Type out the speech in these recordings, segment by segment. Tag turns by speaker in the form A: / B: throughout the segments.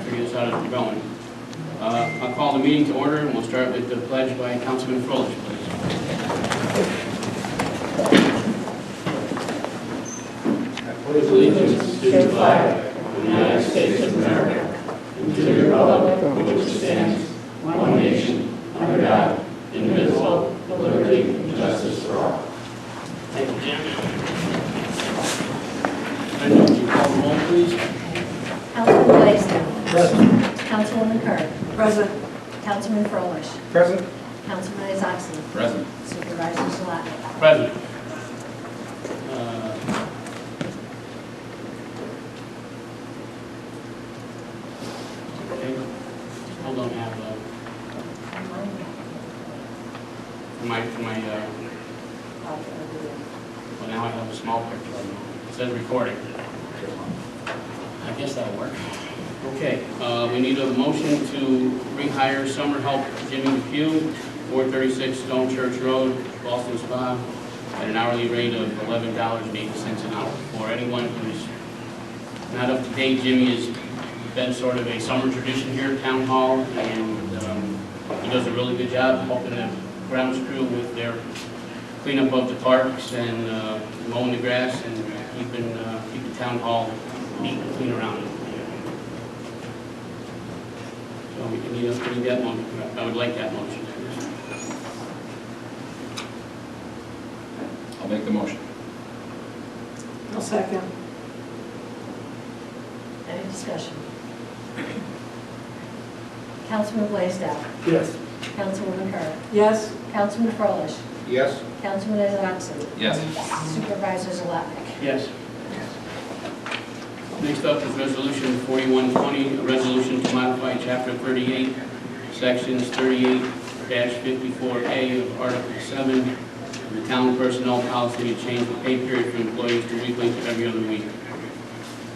A: to figure this out as we're going. I'll call the meeting to order, and we'll start with the pledge by Councilman Froelich, please. I pledge allegiance to the flag of the United States of America and to the republic for which it stands, one nation, under God, indivisible, with liberty and justice for all. Thank you, Jim. Would you call the roll, please?
B: Councilman Blaisdell.
C: Present.
B: Councilwoman Kerr.
D: Present.
B: Councilman Froelich.
C: Present.
B: Councilman Isakson.
A: Present.
B: Supervisor Zlatnik.
A: Present. Okay. Still don't have well, now I have a small picture of it. It says recording. I guess that'll work. Okay, we need a motion to rehire summer help Jimmy McHugh, 436 Stone Church Road, Boston Spa, at an hourly rate of $11.80 an hour. For anyone who's not up to date, Jimmy has been sort of a summer tradition here at Town Hall, and he does a really good job helping the grounds crew with their cleanup of the parks and mowing the grass and keeping Town Hall neat and clean around it. So we need that motion. I would like that motion.
E: I'll make the motion.
D: I'll second.
B: Any discussion? Councilman Blaisdell.
C: Yes.
B: Councilwoman Kerr.
D: Yes.
B: Councilman Froelich.
C: Yes.
B: Councilman Isakson.
E: Yes.
B: Supervisor Zlatnik.
A: Yes. Next up is Resolution 4120, a resolution to modify Chapter 38, Sections 38-54A of Article 7 of the Town Personnel Policy to change the pay period for employees from weekly to every other week.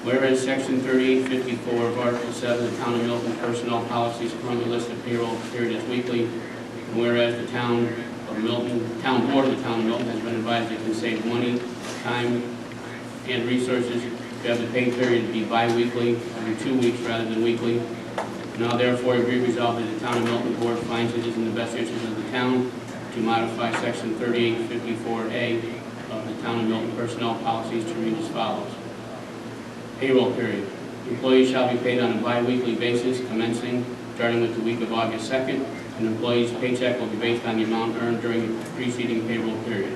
A: Whereas Section 3854 of Article 7 of the Town of Milton Personnel Policies currently lists the payroll period as weekly, and whereas the Town Board of the Town of Milton has been advised it can save money, time, and resources to have the pay period be bi-weekly, every 2 weeks rather than weekly. Now therefore be resolved that the Town of Milton Board finds it is in the best interest of the town to modify Section 3854A of the Town of Milton Personnel Policies to read as follows. Payroll period. Employees shall be paid on a bi-weekly basis starting with the week of August 2nd. An employee's paycheck will be based on the amount earned during the preceding payroll period.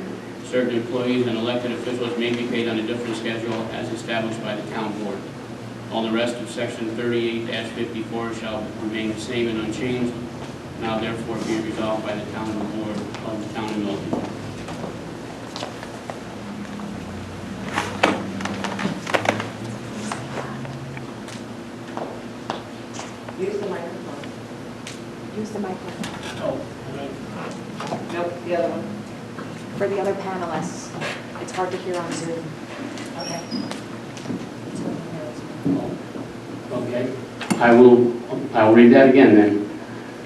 A: Certain employees and elected officials may be paid on a different schedule as established by the town board. All the rest of Section 38-54 shall remain the same and unchanged. Now therefore be resolved by the town board of the Town of Milton.
D: Use the microphone.
F: Use the microphone.
A: Oh, right.
D: Nope, the other one.
F: For the other panelists, it's hard to hear on Zoom.
B: Okay.
A: Okay. I will read that again then.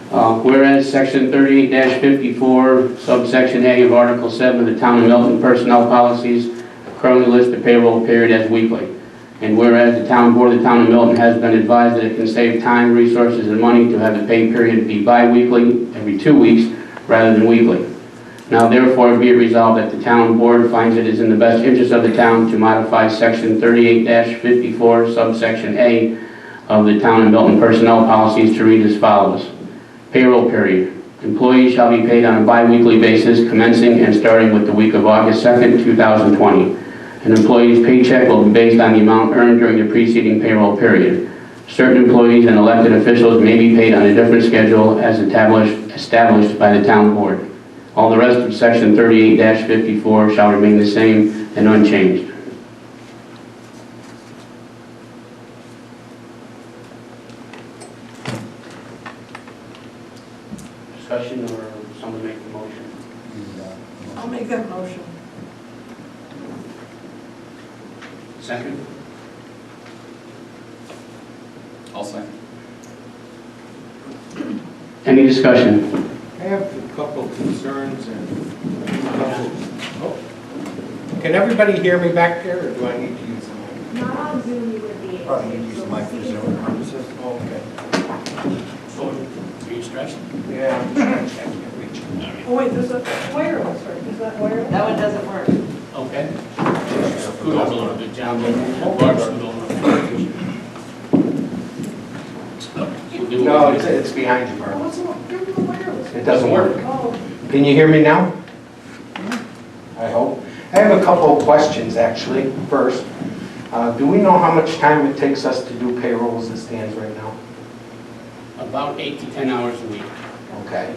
A: Whereas Section 38-54, subsection A of Article 7 of the Town of Milton Personnel Policies currently lists the payroll period as weekly. And whereas the Town Board of the Town of Milton has been advised that it can save time, resources, and money to have the pay period be bi-weekly, every 2 weeks, rather than weekly. Now therefore be it resolved that the Town Board finds it is in the best interest of the town to modify Section 38-54, subsection A of the Town of Milton Personnel Policies to read as follows. Payroll period. Employees shall be paid on a bi-weekly basis commencing and starting with the week of August 2nd, 2020. An employee's paycheck will be based on the amount earned during the preceding payroll period. Certain employees and elected officials may be paid on a different schedule as established by the town board. All the rest of Section 38-54 shall remain the same and unchanged. Discussion or someone make the motion?
D: I'll make that motion.
A: Second?
E: I'll second.
A: Any discussion?
C: I have a couple concerns and a couple. Oh. Can everybody hear me back there, or do I need to use the mic?
F: Not on Zoom, you would be able
G: Oh,
F: to.
G: you use the mic for Zoom purposes? Okay.
A: Are you stressed?
G: Yeah, I'm trying to check, can't reach it.
D: Oh, wait, there's a wireless, right? Is that wireless?
H: That one doesn't work.
A: Okay. Scoot over a little bit, John. Barb, scoot over. We'll do
I: No,
A: it.
I: it's behind you,
D: Oh,
I: Barbara.
D: what's the, give me the wireless.
I: It doesn't work.
D: Oh,
I: Can you hear me now? I hope. I have a couple of questions, actually. First, do we know how much time it takes us to do payroll as it stands right now?
A: About 8 to 10 hours a week.
I: Okay.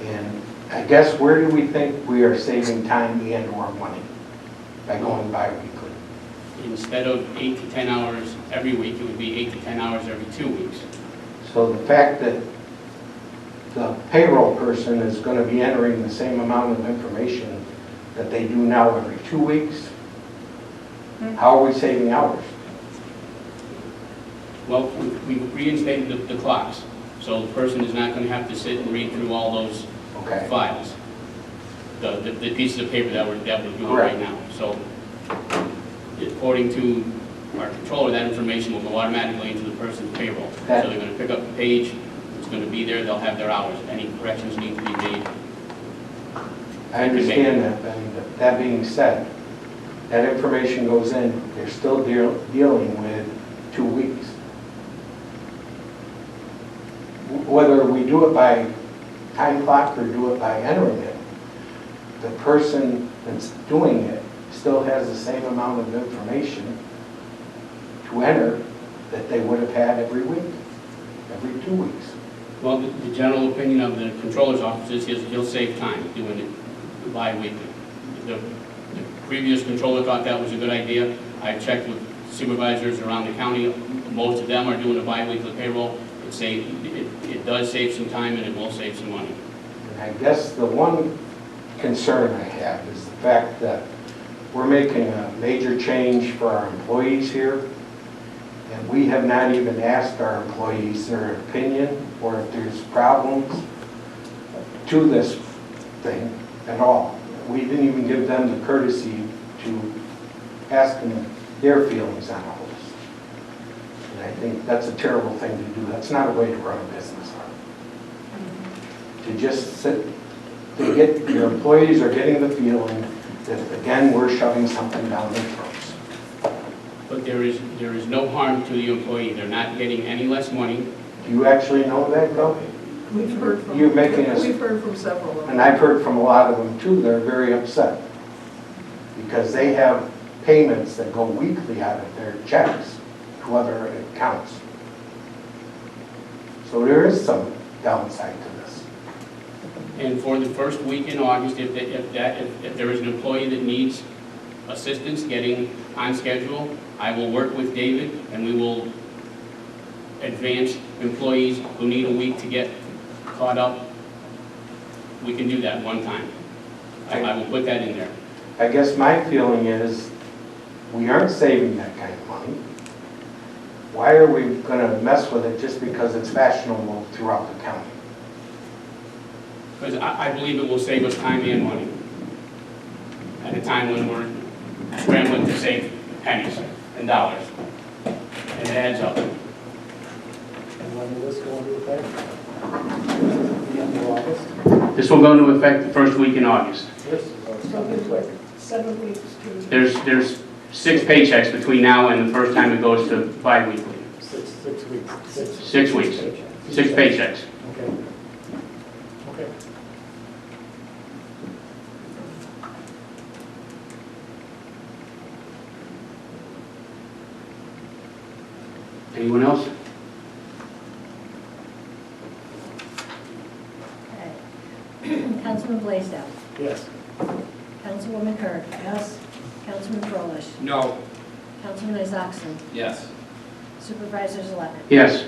I: And I guess where do we think we are saving time and/or money by going bi-weekly?
A: Instead of 8 to 10 hours every week, it would be 8 to 10 hours every 2 weeks.
I: So the fact that the payroll person is going to be entering the same amount of information that they do now every 2 weeks, how are we saving hours?
A: Well, we reinstated the clocks, so the person is not going to have to sit and read through all those
I: Okay.
A: files, the pieces of paper that we're doing
I: Correct.
A: right now. So according to our controller, that information will go automatically into the person's payroll. So
I: That-
A: they're going to pick up the page, it's going to be there, they'll have their hours. Any corrections need to be made.
I: I understand that, but that being said, that information goes in, they're still dealing with 2 weeks. Whether we do it by time clock or do it by entering it, the person that's doing it still has the same amount of information to enter that they would have had every week, every 2 weeks.
A: Well, the general opinion of the controller's office is he'll save time doing it bi-weekly. The previous controller thought that was a good idea. I checked with supervisors around the county. Most of them are doing a bi-weekly payroll. It does save some time and it will save some money.
I: And I guess the one concern I have is the fact that we're making a major change for our employees here, and we have not even asked our employees their opinion or if there's problems to this thing at all. We didn't even give them the courtesy to ask them their feelings on all this. And I think that's a terrible thing to do. That's not a way to run a business. To just sit, to get, your employees are getting the feeling that, again, we're shoving something down their throats.
A: But there is no harm to the employee. They're not getting any less money.
I: Do you actually know that, though?
D: we've heard from.
I: You're making us-
D: We've heard from several of them.
I: And I've heard from a lot of them, too, they're very upset because they have payments that go weekly out of their checks to other accounts. So there is some downside to this.
A: And for the first week in August, if there is an employee that needs assistance getting on schedule, I will work with David and we will advance employees who need a week to get caught up. We can do that one time. I will put that in there.
I: I guess my feeling is we aren't saving that kind of money. Why are we going to mess with it just because it's fashionable throughout the county?
A: Because I believe it will save us time and money at a time when we're scrambling to save pennies and dollars. And it adds up.
C: And when will this go into effect? The end of August?
A: This will go into effect the first week in August.
C: Yes.
D: So there's like 7 weeks to.
A: There's 6 paychecks between now and the first time it goes to bi-weekly.
C: 6 weeks.
A: 6 weeks. 6 paychecks.
C: Okay. Okay.
A: Anyone else?
B: Okay. Councilman Blaisdell.
C: Yes.
B: Councilwoman Kirk.
D: Yes.
B: Councilman Froelich.
E: No.
B: Councilman Isakson.
E: Yes.
B: Supervisor Zaletic.
A: Yes.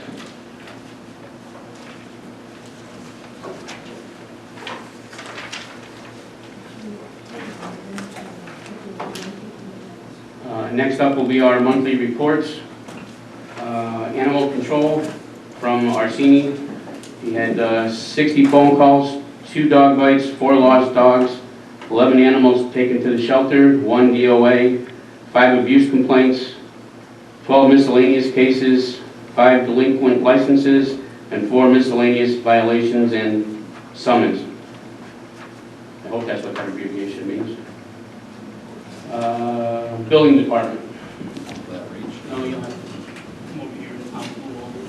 A: Next up will be our monthly reports. Animal control from Arsini. He had 60 phone calls, 2 dog bites, 4 lost dogs, 11 animals taken to the shelter, 1 DOA, 5 abuse complaints, 12 miscellaneous cases, 5 delinquent licenses, and 4 miscellaneous violations and summons. I hope that's what that abbreviation means. Building department.
E: Will that reach?
A: No, you'll have to come over here. I'll move over.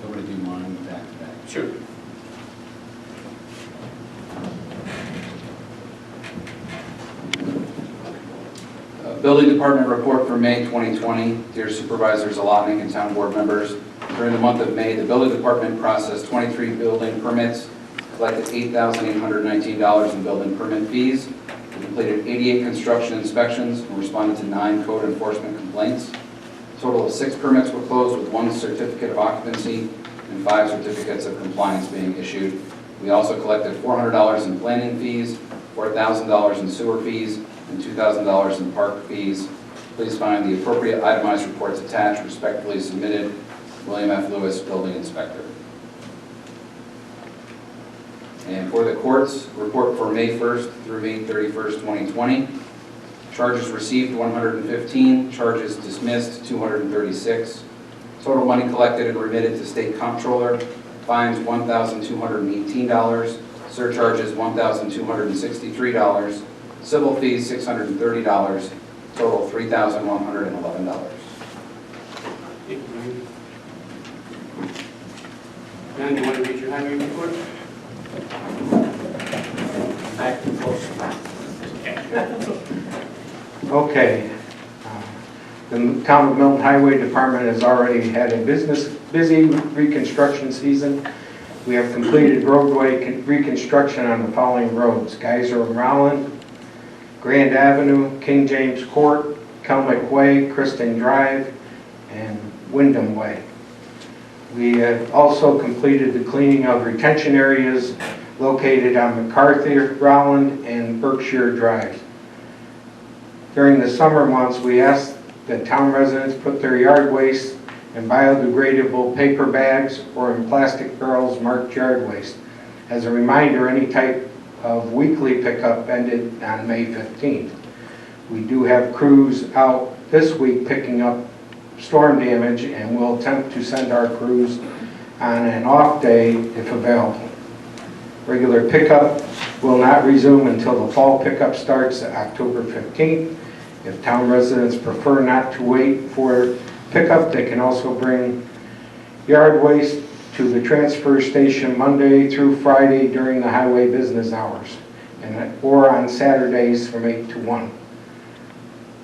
E: Nobody do mine back to back.
A: Sure.
E: Building Department report for May 2020. Dear Supervisors, Allotnik, and Town Board members, during the month of May, the Building Department processed 23 building permits, collected $8,819 in building permit fees, we completed 88 construction inspections, and responded to 9 code enforcement complaints. A total of 6 permits were closed with 1 certificate of occupancy and 5 certificates of compliance being issued. We also collected $400 in planning fees, $4,000 in sewer fees, and $2,000 in park fees. Please find the appropriate itemized reports attached. Respectfully submitted, William F. Lewis, Building Inspector. And for the courts, report for May 1st through May 31st, 2020. Charges received 115, charges dismissed 236. Total money collected and remitted to State Comptroller, fines $1,218, surcharges $1,263, civil fees $630, total $3,111.
A: John, do you want to read your highway report?
C: Back to close.
I: Okay. The Town of Milton Highway Department has already had a busy reconstruction season. We have completed roadway reconstruction on the following roads: Geyser and Rowland, Grand Avenue, King James Court, Kelmick Way, Kristen Drive, and Wyndham Way. We have also completed the cleaning of retention areas located on McCarthy, Rowland, and Berkshire Drive. During the summer months, we asked that town residents put their yard waste in biodegradable paper bags or in plastic barrels marked yard waste. As a reminder, any type of weekly pickup ended on May 15th. We do have crews out this week picking up storm damage, and we'll attempt to send our crews on an off day if available. Regular pickup will not resume until the fall pickup starts October 15th. If town residents prefer not to wait for pickup, they can also bring yard waste to the transfer station Monday through Friday during the highway business hours, or on Saturdays from 8 to 1.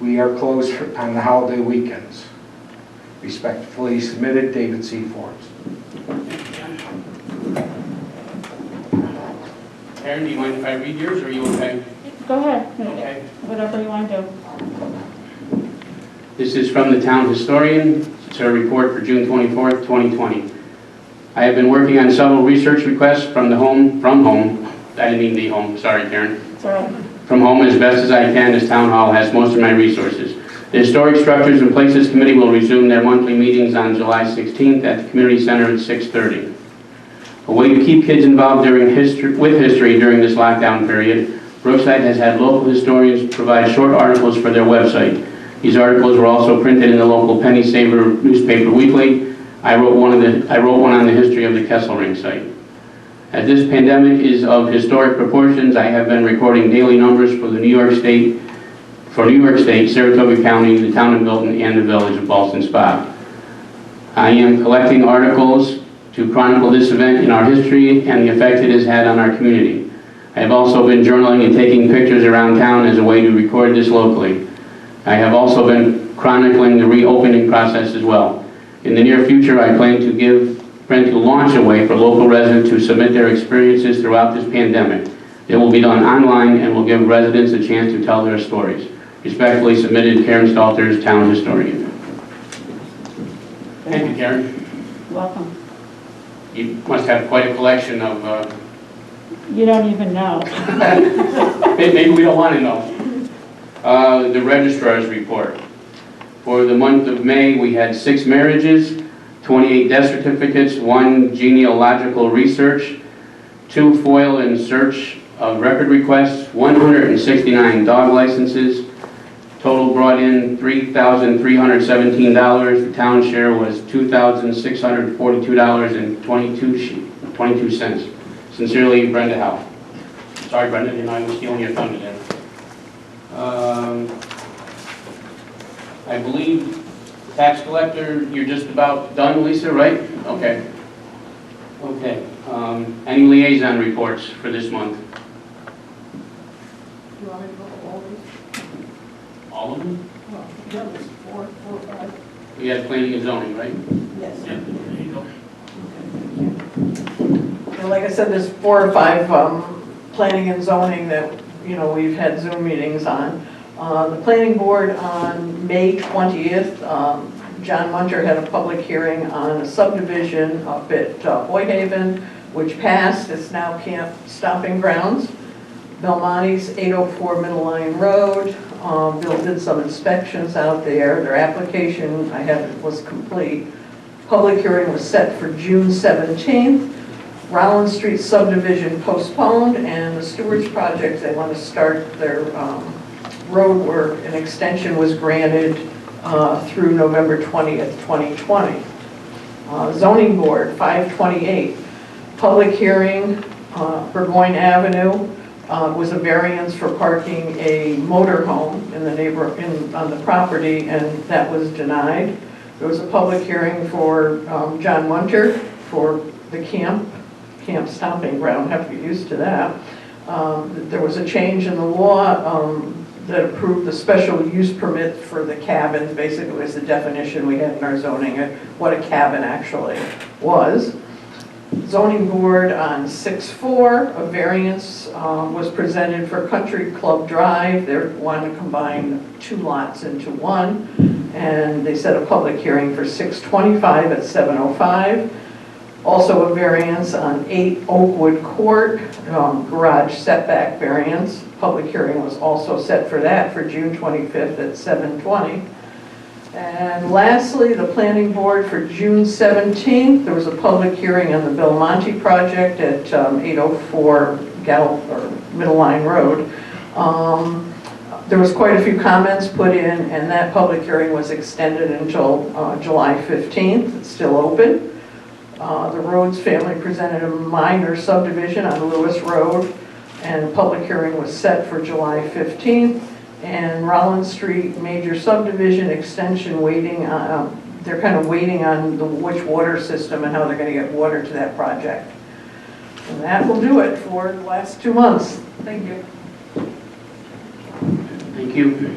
I: We are closed on the holiday weekends. Respectfully submitted, David C. Forbes.
A: Karen, do you mind if I read yours, or are you okay?
H: Go ahead.
A: Okay.
H: Whatever you want to do.
A: This is from the town historian. It's a report for June 24th, 2020. I have been working on several research requests from home. I didn't mean the home, sorry Karen.
H: It's all right.
A: From home as best as I can, as Town Hall has most of my resources. The Historic Structures and Places Committee will resume their monthly meetings on July 16th at the Community Center at 6:30. A way to keep kids involved with history during this lockdown period, Brookside has had local historians provide short articles for their website. These articles were also printed in the local Penny Saver newspaper weekly. I wrote one on the history of the Kesselring site. As this pandemic is of historic proportions, I have been recording daily numbers for New York State, Saratoga County, the town of Milton, and the village of Ballston Spa. I am collecting articles to chronicle this event in our history and the effect it has had on our community. I have also been journaling and taking pictures around town as a way to record this locally. I have also been chronicling the reopening process as well. In the near future, I plan to launch a way for local residents to submit their experiences throughout this pandemic. It will be done online and will give residents a chance to tell their stories. Respectfully submitted, Karen Stalters, Town Historian. Thank you, Karen.
H: Welcome.
A: You must have quite a collection of...
H: You don't even know.
A: Maybe we don't want to know. The registrar's report. For the month of May, we had 6 marriages, 28 death certificates, 1 genealogical research, 2 FOIL and search of record requests, 169 dog licenses, Total brought in $3,317. The town share was $2,642.22. Sincerely, Brenda Howe. Sorry, Brenda, didn't know I was stealing your thunder there. I believe tax collector, you're just about done, Lisa, right? Okay. Okay. Any liaison reports for this month?
D: You want me to go all these?
A: All of them?
D: Well, that was four, 5.
A: We had planning and zoning, right?
D: Yes.
A: Yeah, there you go.
D: And like I said, there's 4 or 5 planning and zoning that, we've had Zoom meetings on. The planning board on May 20th, John Munter had a public hearing on a subdivision up at Boyhaven, which passed. It's now Camp Stomping Grounds. Belmonte's 804 Middle Line Road. Bill did some inspections out there. Their application, was complete. Public hearing was set for June 17th. Rollins Street subdivision postponed, and the Stewards project, they want to start their road work. An extension was granted through November 20th, 2020. Zoning Board, 528. Public hearing, Burgoyne Avenue, was a variance for parking a motorhome on the property, and that was denied. There was a public hearing for John Munter for the Camp Stomping Ground. Have to get used to that. There was a change in the law that approved the special use permit for the cabins. Basically, it was the definition we had in our zoning of what a cabin actually was. Zoning Board on 6-4, a variance was presented for Country Club Drive. They wanted to combine 2 lots into 1, and they set a public hearing for 6/25 at 7:05. Also a variance on 8 Oakwood Court, garage setback variance. Public hearing was also set for that for June 25th at 7:20. And lastly, the planning board for June 17th, there was a public hearing on the Belmonte project at 804 Middle Line Road. There was quite a few comments put in, and that public hearing was extended until July 15th. It's still open. The Rhodes family presented a minor subdivision on Lewis Road, and a public hearing was set for July 15th. And Rollins Street major subdivision extension waiting on, they're kind of waiting on which water system and how they're going to get water to that project. And that will do it for the last 2 months. Thank you.
A: Thank you.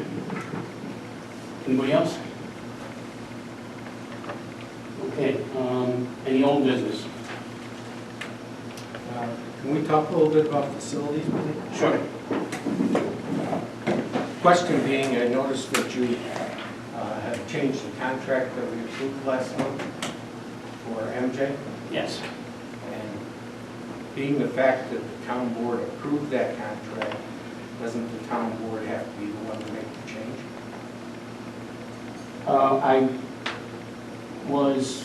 A: Anybody else? Okay, any old business?
C: Can we talk a little bit about facilities?
A: Sure.
C: Question being, I noticed that you have changed the contract that we approved last month for MJ.
A: Yes.
C: And being the fact that the town board approved that contract, doesn't the town board have to be the one to make the change?
A: I was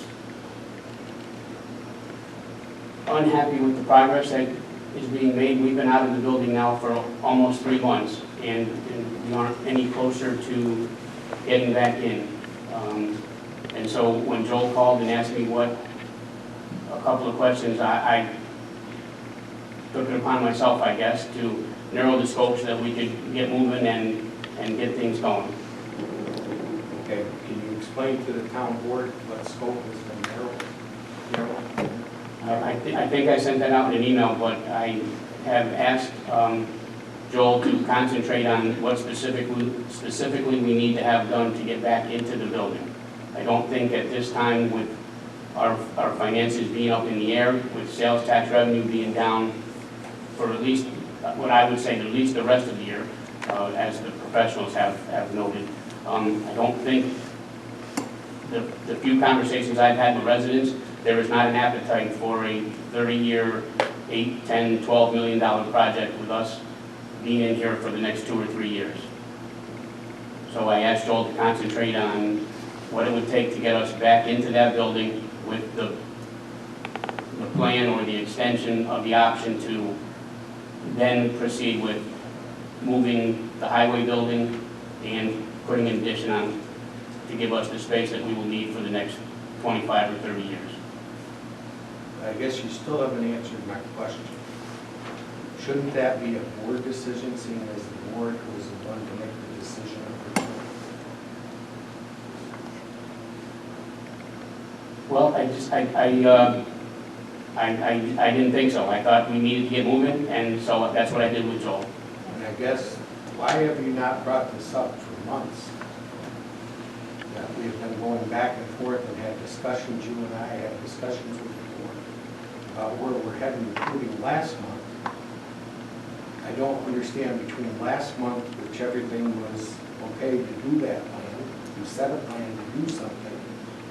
A: unhappy with the progress that is being made. We've been out of the building now for almost 3 months, and we aren't any closer to getting back in. And so when Joel called and asked me a couple of questions, I took it upon myself, I guess, to narrow the scope so that we could get moving and get things going.
C: Okay, can you explain to the town board what scope has been narrowed?
A: I think I sent that out in an email, but I have asked Joel to concentrate on what specifically we need to have done to get back into the building. I don't think at this time, with our finances being up in the air, with sales tax revenue being down for at least, what I would say, at least the rest of the year, as the professionals have noted, I don't think the few conversations I've had with residents, there is not an appetite for a 30-year, $8, $10, $12 million project with us being in here for the next 2 or 3 years. So I asked Joel to concentrate on what it would take to get us back into that building with the plan or the extension of the option to then proceed with moving the highway building and putting an addition on to give us the space that we will need for the next 25 or 30 years.
C: I guess you still haven't answered my question. Shouldn't that be a board decision, seeing as the board was the one to make the decision?
A: Well, I didn't think so. I thought we needed to get moving, and so that's what I did with Joel.
C: And I guess, why have you not brought this up for months? That we have been going back and forth and had discussions, you and I had discussions with the board about where we're heading, including last month. I don't understand between last month, which everything was okay to do that plan, we set a plan to do something,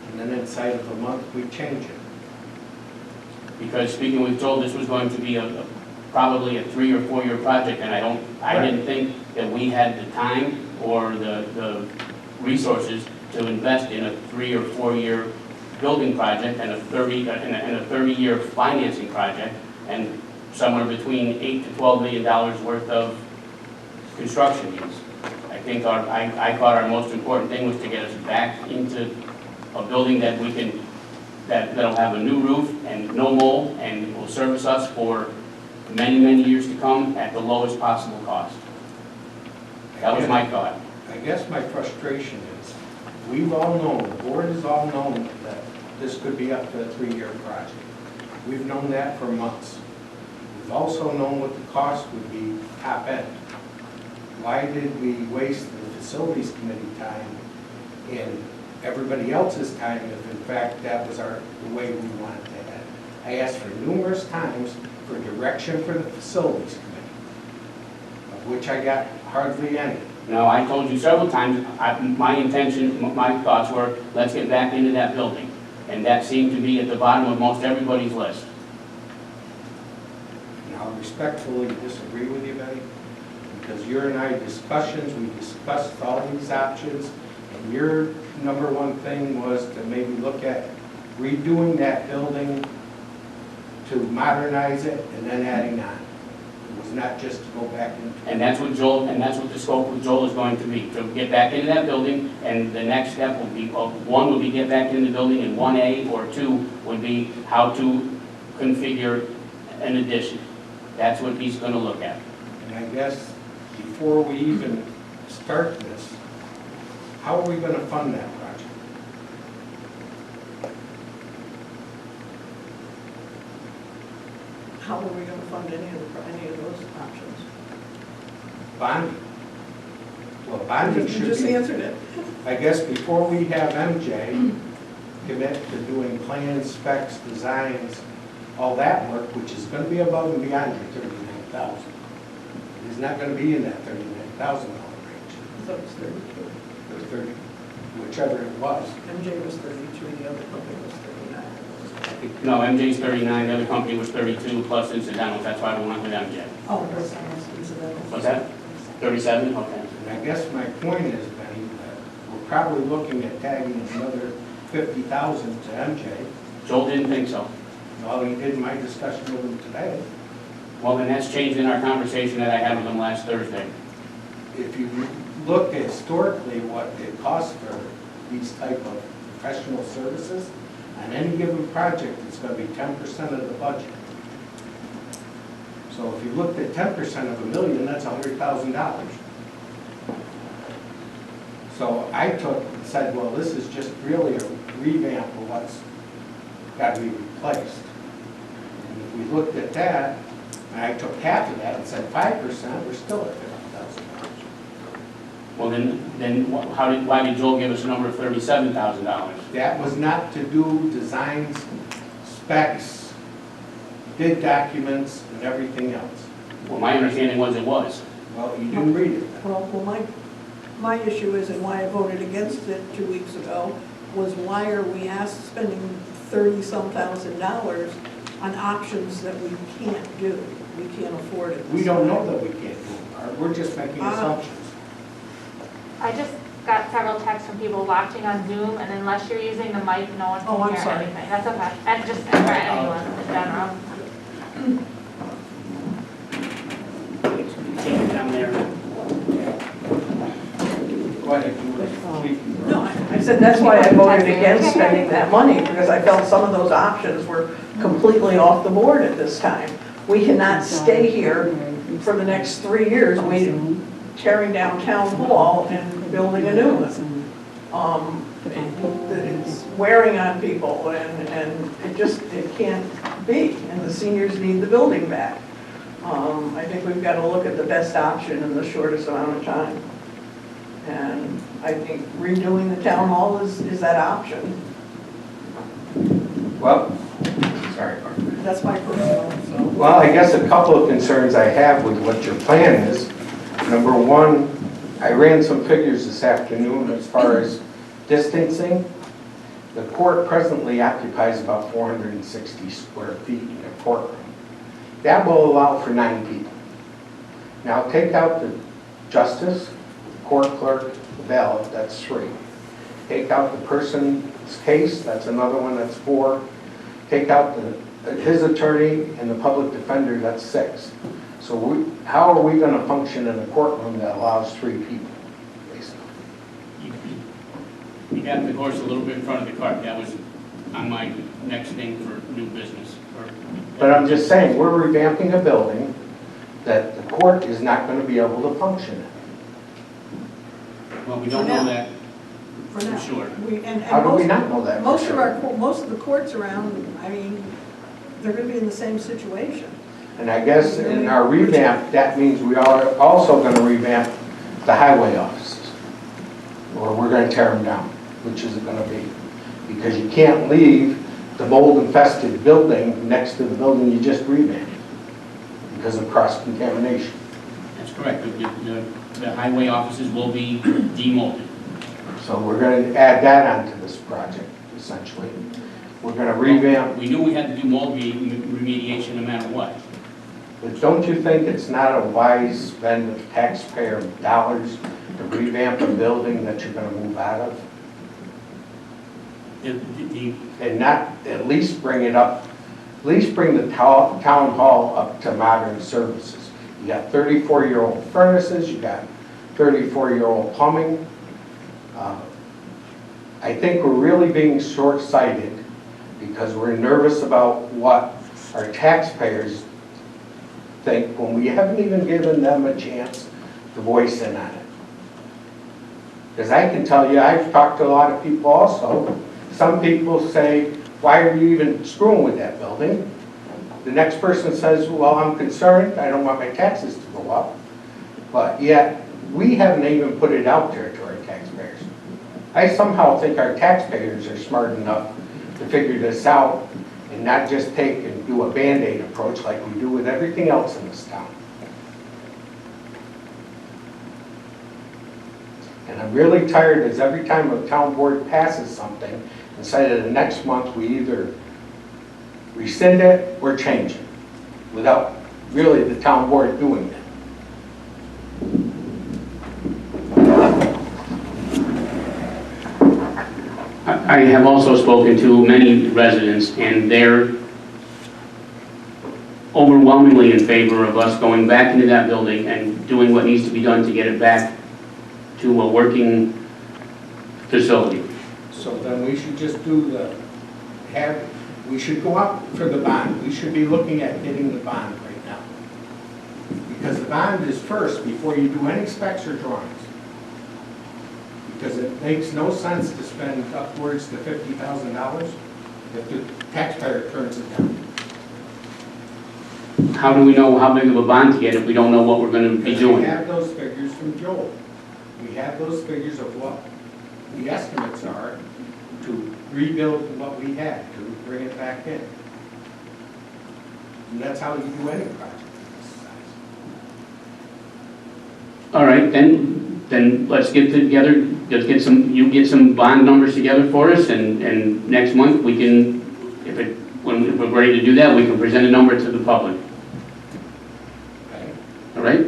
C: and then inside of a month, we change it.
A: Because speaking with Joel, this was going to be probably a 3 or 4 year project, and I didn't think that we had the time or the resources to invest in a 3 or 4 year building project and a 30-year financing project, and somewhere between $8 to $12 million worth of construction needs. I think I thought our most important thing was to get us back into a building that we can, that'll have a new roof and no mold, and will service us for many, many years to come at the lowest possible cost. That was my thought.
C: I guess my frustration is, we've all known, the board has all known that this could be up to a 3-year project. We've known that for months. We've also known what the cost would be top end. Why did we waste the facilities committee time and everybody else's time if in fact that was the way we wanted to head? I asked for numerous times for direction for the facilities committee, of which I got hardly any.
A: Now, I told you several times, my intention, my thoughts were, let's get back into that building. And that seemed to be at the bottom of most everybody's list.
C: And I'll respectfully disagree with you, Betty, because your and I discussions, we discussed all these options, and your number one thing was to maybe look at redoing that building to modernize it and then adding on. It was not just to go back into.
A: And that's what the scope of Joel is going to be, to get back into that building, and the next step will be, one would be get back in the building, and 1A or 2 would be how to configure an addition. That's what he's going to look at.
C: And I guess before we even start this, how are we going to fund that project?
D: How are we going to fund any of those options?
C: Bonding. Well, bonding
D: You
C: should
D: just
C: be,
D: answered it.
C: I guess before we have MJ commit to doing plans, specs, designs, all that work, which is going to be above and beyond your $39,000. It is not going to be in that $39,000 range.
D: I thought it was 32.
C: Or 30, whichever it was.
D: MJ was 33, the other company was 39.
A: No, MJ's 39, the other company was 32 plus incidentals, that's why we went with MJ.
D: Oh, that's incidental.
A: What's that? 37? Okay.
C: And I guess my point is, Benny, that we're probably looking at tagging another $50,000 to MJ.
A: Joel didn't think so.
C: All he did in my discussion with him today.
A: Well, then that's changed in our conversation that I had with him last Thursday.
C: If you look historically what it costs for these type of professional services, on any given project, it's going to be 10% of the budget. So if you looked at 10% of $1 million, that's $100,000. So I took and said, well, this is just really a revamp of what's got to be replaced. And if we looked at that, and I took half of that and said 5%, we're still at $50,000.
A: Well, then why did Joel give us a number of $37,000?
C: That was not to do designs, specs, bid documents, and everything else.
A: Well, my understanding was it was.
C: Well, you didn't read it.
D: Well, my issue is, and why I voted against it 2 weeks ago, was why are we spending $30-some thousand on options that we can't do? We can't afford it.
C: We don't know that we can't do it, Barb. We're just making assumptions.
F: I just got several texts from people watching on Zoom, and unless you're using the mic, no one
D: Oh,
F: can
D: I'm
F: hear
D: sorry.
F: anything. That's okay. And just for anyone in general.
A: Take it down there.
C: Go ahead.
D: No, I said that's why I voted against spending that money, because I felt some of those options were completely off the board at this time. We cannot stay here for the next 3 years, tearing down town hall and building a new one. It's wearing on people, and it can't be, and the seniors need the building back. I think we've got to look at the best option in the shortest amount of time. And I think redoing the town hall is that option.
I: Well, sorry, Mark.
D: That's my personal, so.
I: Well, I guess a couple of concerns I have with what your plan is. Number one, I ran some figures this afternoon as far as distancing. The court presently occupies about 460 square feet in a courtroom. That will allow for 9 people. Now take out the justice, court clerk, the bailiff, that's 3. Take out the person's case, that's another one, that's 4. Take out his attorney and the public defender, that's 6. So how are we going to function in a courtroom that allows 3 people, basically?
A: You got the horse a little bit in front of the cart. That was on my next thing for new business.
I: But I'm just saying, we're revamping a building that the court is not going to be able to function in.
A: Well, we don't know that
J: For
A: for
J: now.
A: sure.
I: How do we not know that? for
J: Most of
I: sure?
J: most of the courts around, I mean, they're going to be in the same situation.
I: And I guess in our revamp, that means we are also going to revamp the highway offices. Or we're going to tear them down, which is it going to be? Because you can't leave the mold-infested building next to the building you just revamped because of cross-contamination.
A: That's correct. The highway offices will be demolded.
I: So we're going to add that onto this project, essentially. We're going to revamp.
A: We knew we had to do mold remediation no matter what.
I: But don't you think it's not a wise spend of taxpayer dollars to revamp a building that you're going to move out of? And not at least bring it up, at least bring the town hall up to modern services. You got 34-year-old furnaces, you got 34-year-old plumbing. I think we're really being short-sighted because we're nervous about what our taxpayers think when we haven't even given them a chance to voice in on it. Because I can tell you, I've talked to a lot of people also. Some people say, why are you even screwing with that building? The next person says, well, I'm concerned, I don't want my taxes to go up. But yet, we haven't even put it out there to our taxpayers. I somehow think our taxpayers are smart enough to figure this out and not just take and do a Band-Aid approach like we do with everything else in this town. And I'm really tired as every time a town board passes something, instead of the next month we either rescind it or change it without really the town board doing it.
A: I have also spoken to many residents, and they're overwhelmingly in favor of us going back into that building and doing what needs to be done to get it back to a working facility.
C: So then we should just we should go out for the bond. We should be looking at getting the bond right now. Because the bond is first before you do any specs or drawings. Because it makes no sense to spend upwards to $50,000 if the taxpayer turns it down.
A: How do we know how big of a bond to get if we don't know what we're going to be
C: Because
A: doing?
C: we have those figures from Joel. We have those figures of what the estimates are to rebuild what we had, to bring it back in. And that's how you do any project of this size.
A: All right, then let's get together, you get some bond numbers together for us, and next month we can, when we're ready to do that, we can present a number to the public.
C: Okay?
A: All right?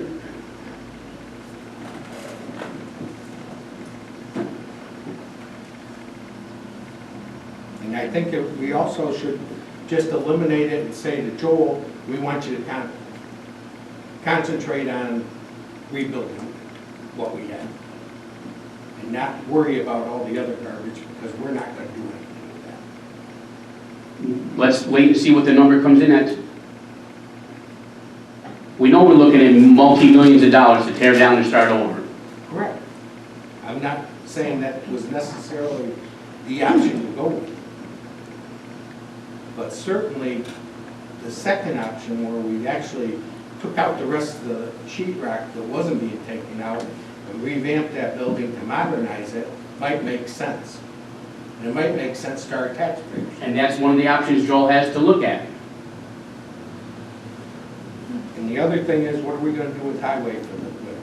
C: And I think that we also should just eliminate it and say to Joel, we want you to concentrate on rebuilding what we had. and not worry about all the other garbage, because we're not gonna do anything with that.
A: Let's wait and see what the number comes in at. We know we're looking at multi-millions of dollars to tear down and start over.
C: Correct. I'm not saying that was necessarily the option to go with. But certainly, the second option where we actually took out the rest of the sheetrock that wasn't being taken out and revamped that building to modernize it might make sense. And it might make sense to our taxpayers.
A: And that's one of the options Joel has to look at.
C: And the other thing is, what are we gonna do with highway for the winter?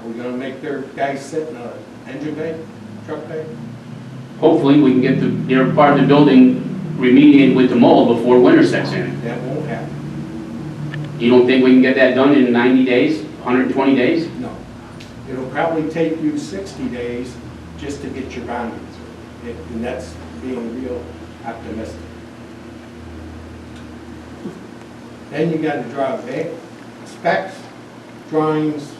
C: Are we gonna make their guys sit in a engine bay, truck bay?
A: Hopefully, we can get their part of the building remediated with the mold before winter sets in.
C: That won't happen.
A: You don't think we can get that done in 90 days, 120 days?
C: No. It'll probably take you 60 days just to get your bonding through. And that's being real optimistic. Then you gotta draw specs, drawings,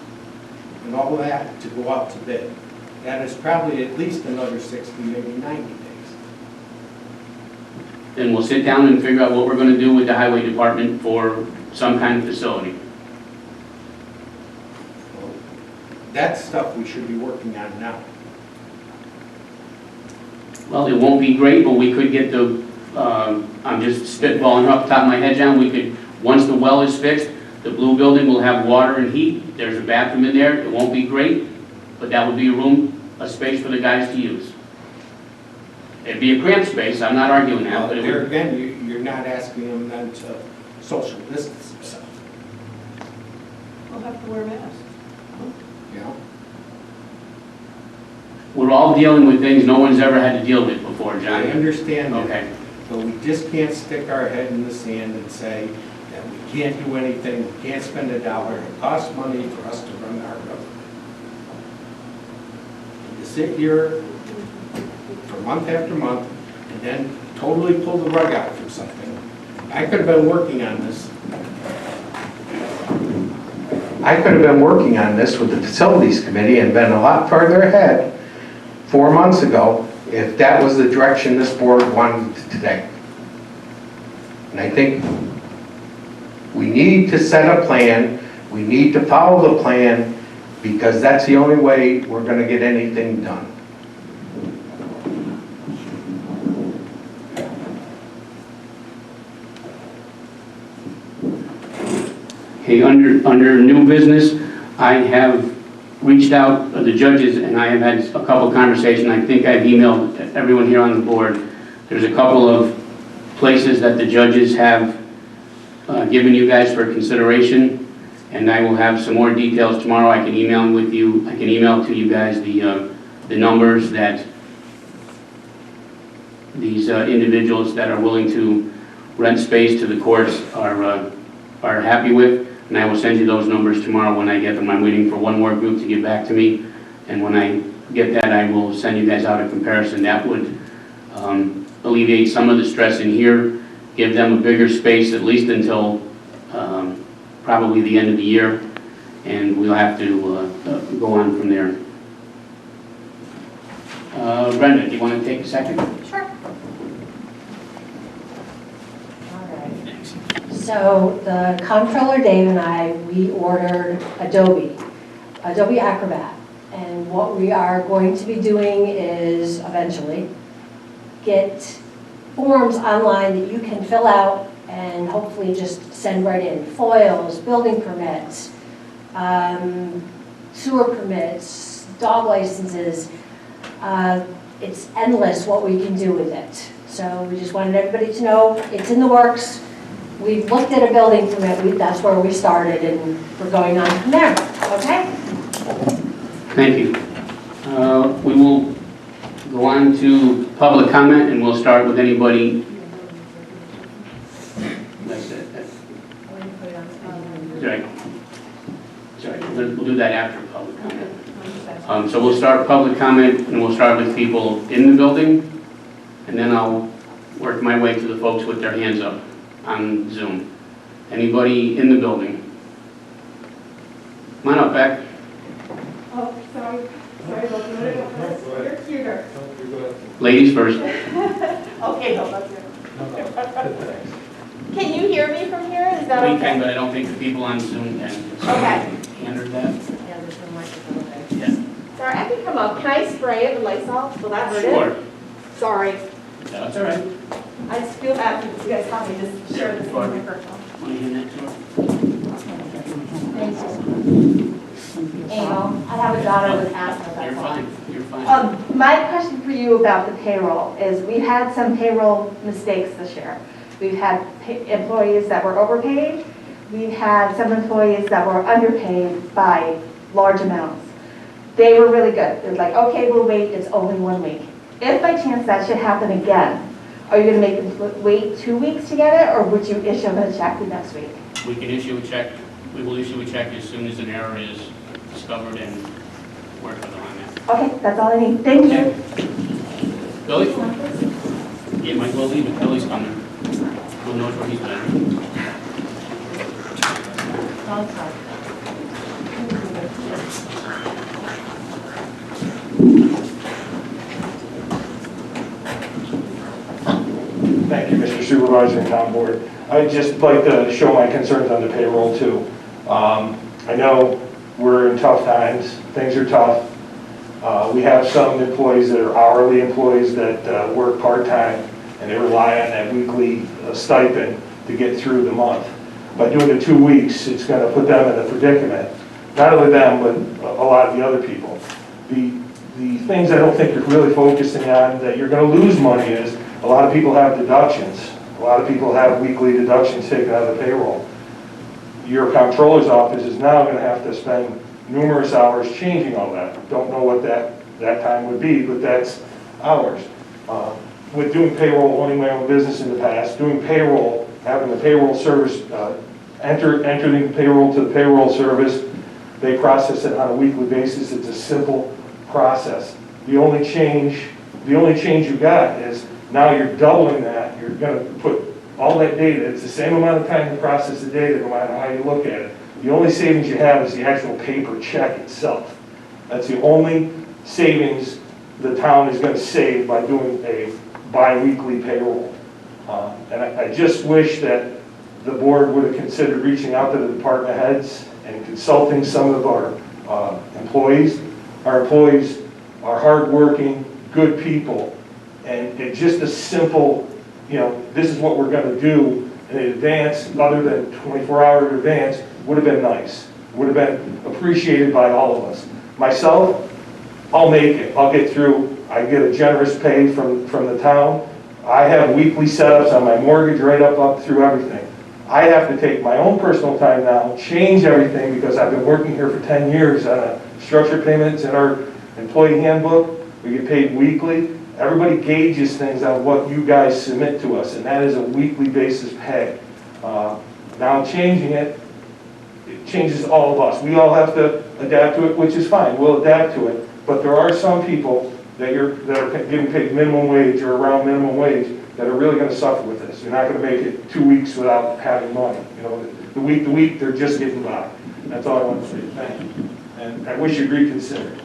C: and all that to go out to bid. That is probably at least another 60, maybe 90 days.
A: Then we'll sit down and figure out what we're gonna do with the highway department for some kind of facility.
C: That's stuff we should be working on now.
A: Well, it won't be great, but we could get the, I'm just spitballing off the top of my head, John, we could, once the well is fixed, the blue building will have water and heat. There's a bathroom in there. It won't be great, but that would be a room, a space for the guys to use. It'd be a cramped space, I'm not arguing that, but it
C: There
A: would,
C: again, you're not asking them then to social distance themselves,
J: We'll have to wear masks.
C: you know?
A: we're all dealing with things no one's ever had to deal with before,
C: I
A: John.
C: understand that.
A: Okay.
C: But we just can't stick our head in the sand and say that we can't do anything, we can't spend a dollar, it costs money for us to run our government. And to sit here for month after month and then totally pull the rug out for something. I could have been working on this. I could have been working on this with the facilities committee and been a lot further ahead 4 months ago if that was the direction this board wanted today. And I think we need to set a plan, we need to follow the plan, because that's the only way we're going to get anything done.
A: Okay, under new business, I have reached out to the judges and I have had a couple of conversations. I think I've emailed everyone here on the board. There's a couple of places that the judges have given you guys for consideration, and I will have some more details tomorrow. I can email them with you. I can email to you guys the numbers that these individuals that are willing to rent space to the courts are happy with. And I will send you those numbers tomorrow when I get them. I'm waiting for one more group to get back to me. And when I get that, I will send you guys out a comparison. That would alleviate some of the stress in here, give them a bigger space at least until probably the end of the year. And we'll have to go on from there. Brenda, do you want to take a second?
B: Sure. All right. So the comptroller Dave and I, we ordered Adobe Acrobat. And what we are going to be doing is eventually get forms online that you can fill out and hopefully just send right in. FOILs, building permits, sewer permits, dog licenses. It's endless what we can do with it. So we just wanted everybody to know it's in the works. We've looked at a building permit. That's where we started, and we're going on from there. Okay?
A: Thank you. We will go on to public comment, and we'll start with anybody. That's it. Sorry. We'll do that after public comment. So we'll start public comment, and we'll start with people in the building, and then I'll work my way to the folks with their hands up on Zoom. Anybody in the building? Come on up, Beck.
H: Oh, sorry.
F: Sorry, Bill, you want to go first? You're cuter.
A: Ladies first.
F: Okay, Bill, that's you. Can you hear me from here? Is that
A: We
F: okay?
A: can, but I don't think the people on Zoom can.
F: Okay.
A: Handle that?
F: Yeah, there's no microphone, okay.
A: Yeah.
F: Sorry, I can come up. Can I spray it with Lysol? Will that hurt it?
A: Sure.
F: Sorry.
A: That's all right.
F: I just feel bad because you guys help me just share this
A: Sure.
F: microphone.
A: Want to hand that to her?
F: Thank you. Amo, I have a daughter with asthma.
A: You're
F: that's all.
A: fine, you're fine.
F: My question for you about the payroll is we've had some payroll mistakes this year. We've had employees that were overpaid. We've had some employees that were underpaid by large amounts. They were really good. It was like, okay, we'll wait, it's only 1 week. If by chance that should happen again, are you gonna make them wait 2 weeks to get it, or would you issue them a check the next week?
A: We can issue a check, we will issue a check as soon as an error is discovered and work with them on that.
F: Okay, that's all I need. Thank you.
A: Billy? Yeah, might as well leave it, Billy's coming. Who knows where he's been?
K: Thank you, Mr. Supervisor and Town Board. I'd just like to show my concerns on the payroll too. I know we're in tough times, things are tough. We have some employees that are hourly employees that work part-time and they rely on that weekly stipend to get through the month. By doing the 2 weeks, it's going to put them in a predicament. Not only them, but a lot of the other people. The things I don't think you're really focusing on that you're going to lose money is a lot of people have deductions. A lot of people have weekly deductions taken out of the payroll. Your comptroller's office is now going to have to spend numerous hours changing all that. Don't know what that time would be, but that's hours. With doing payroll, owning my own business in the past, doing payroll, having the payroll service, entering payroll to the payroll service, they process it on a weekly basis. It's a simple process. The only change you got is now you're doubling that. You're going to put all that data. It's the same amount of time to process the data, no matter how you look at it. The only savings you have is the actual paper check itself. That's the only savings the town is going to save by doing a bi-weekly payroll. And I just wish that the board would have considered reaching out to the department heads and consulting some of our employees. Our employees are hardworking, good people, and it's just a simple, this is what we're going to do in advance, other than 24-hour in advance, would have been nice, would have been appreciated by all of us. Myself, I'll make it, I'll get through, I get a generous pay from the town. I have weekly setups on my mortgage right up through everything. I have to take my own personal time now, change everything, because I've been working here for 10 years on a structured payments in our employee handbook. We get paid weekly. Everybody gauges things on what you guys submit to us, and that is a weekly basis pay. Now changing it changes all of us. We all have to adapt to it, which is fine. We'll adapt to it. But there are some people that are getting paid minimum wage or around minimum wage that are really going to suffer with this. You're not going to make it 2 weeks without having money. The week to week, they're just getting by. That's all I want to say. Thank you. And I wish you'd reconsider.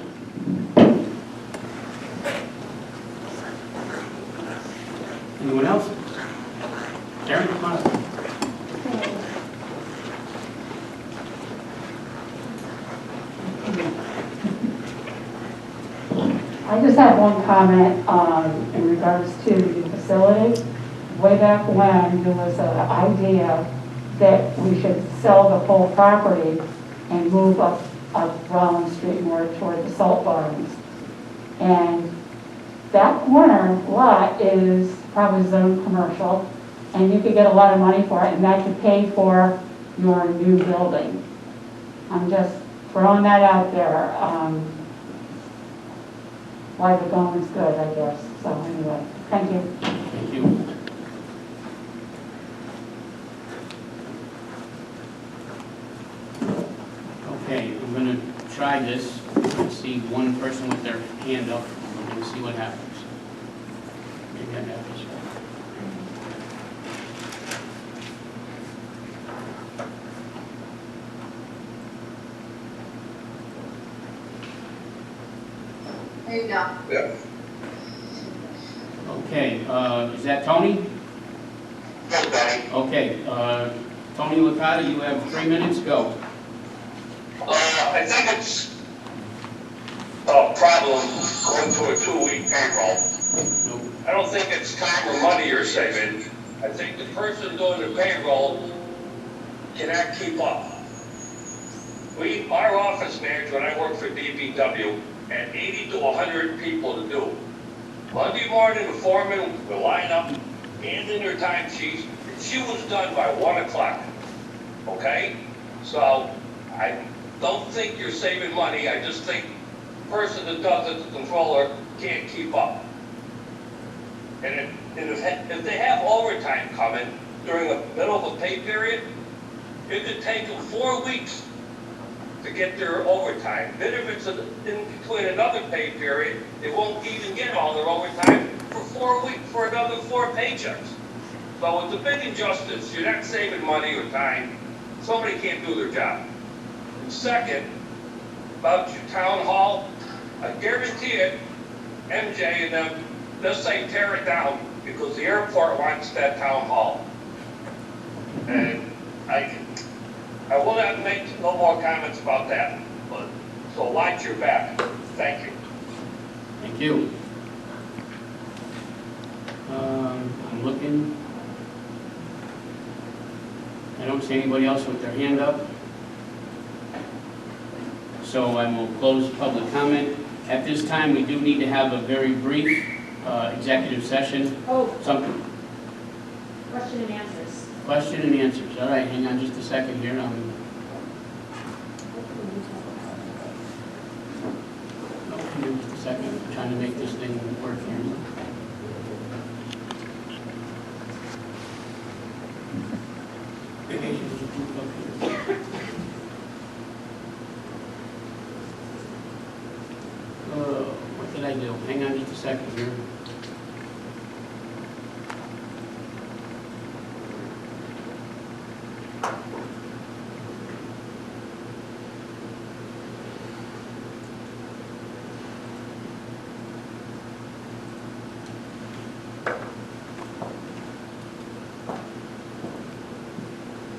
A: Anyone else? Karen, come on up.
H: I just have one comment in regards to the facility. Way back when, there was an idea that we should sell the whole property and move up Rollins Street more toward the salt barns. And that corner lot is probably zoned commercial, and you could get a lot of money for it, and that could pay for your new building. I'm just throwing that out there. Why the going is good, I guess. So anyway, thank you.
A: Thank you. Okay, I'm going to try this. I see one person with their hand up. We're going to see what happens. Maybe I have this one.
L: There you go.
G: Yeah.
A: Okay, is that Tony?
L: Yes, Tony.
A: Okay, Tony Licata, you have 3 minutes, go.
L: I think it's a problem going to a 2-week payroll.
A: Nope.
L: I don't think it's time or money you're saving. I think the person doing the payroll cannot keep up. Our office manager, when I worked for DBW, had 80 to 100 people to do. Monday morning, the foreman would line up, hand in their time sheets, and she was done by 1 o'clock. Okay? So I don't think you're saving money. I just think the person that does it, the controller, can't keep up. And if they have overtime coming during the middle of a pay period, it could take them 4 weeks to get their overtime. Then if it's in between another pay period, they won't even get all their overtime for 4 weeks, for another 4 paychecks. So it's a big injustice. You're not saving money or time. Somebody can't do their job. And second, about your town hall, I guarantee it, MJ and them, they'll say tear it down because the airport wants that town hall. And I will not make no more comments about that, but, so watch your back. Thank you.
A: Thank you. I'm looking. I don't see anybody else with their hand up. So I will close public comment. At this time, we do need to have a very brief executive session.
M: Oh,
A: Something.
M: question and answers.
A: Question and answers. All right, hang on just a second here. Oh, give me just a second. I'm trying to make this thing work here. What did I do? Hang on just a second here.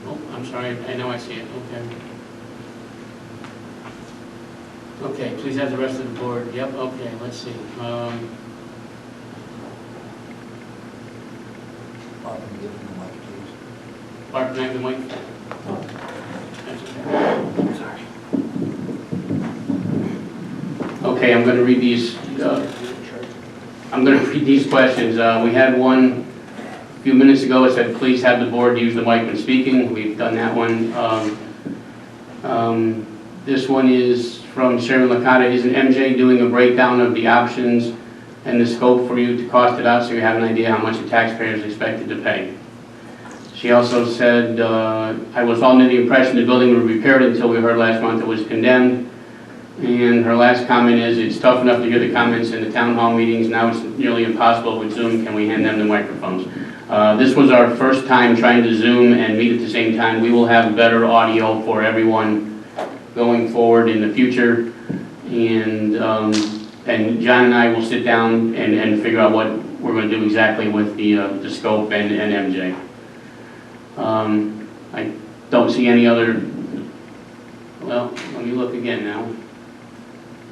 A: Oh, I'm sorry. I know I see it. Okay. Okay, please have the rest of the board. Yep, okay, let's see. Bart, can I have the mic? That's okay. Sorry. Okay, I'm going to read these. Questions. We had one a few minutes ago. It said, please have the board use the mic when speaking. We've done that one. This one is from Chairman Licata. Isn't MJ doing a breakdown of the options and the scope for you to cost it out so you have an idea how much the taxpayer is expected to pay? She also said, I was under the impression the building would be repaired until we heard last month it was condemned. And her last comment is, it's tough enough to hear the comments in the town hall meetings. Now it's nearly impossible with Zoom. Can we hand them the microphones? This was our first time trying to Zoom and meet at the same time. We will have better audio for everyone going forward in the future. And John and I will sit down and figure out what we're going to do exactly with the scope and MJ. I don't see any other, well, let me look again now.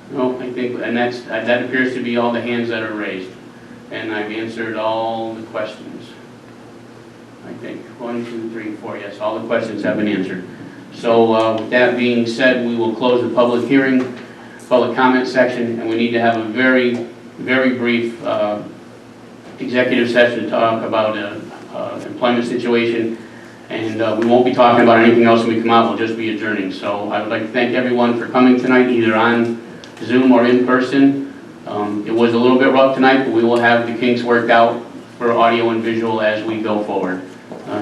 A: No, I think, and that appears to be all the hands that are raised. And I've answered all the questions. I think 1, 2, 3, 4, yes, all the questions have been answered. So with that being said, we will close the public hearing, public comment section, and we need to have a very, very brief executive session to talk about employment situation. And we won't be talking about anything else when we come out. We'll just be adjourning. So I would like to thank everyone for coming tonight, either on Zoom or in person. It was a little bit rough tonight, but we will have the kinks worked out for audio and visual as we go forward.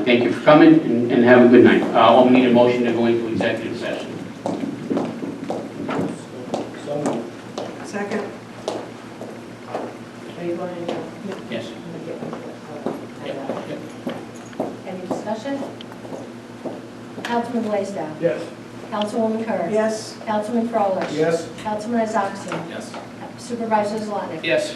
A: Thank you for coming and have a good night. I'll need a motion to go into executive session.
J: Second.
B: Are you going to?
A: Yes.
B: Any discussion? Councilman Blaisdell.
C: Yes.
B: Councilwoman Kerr.
J: Yes.
B: Councilman Froelich.
C: Yes.
B: Councilman Isakson.
A: Yes.
B: Supervisor Zalotnik.
A: Yes.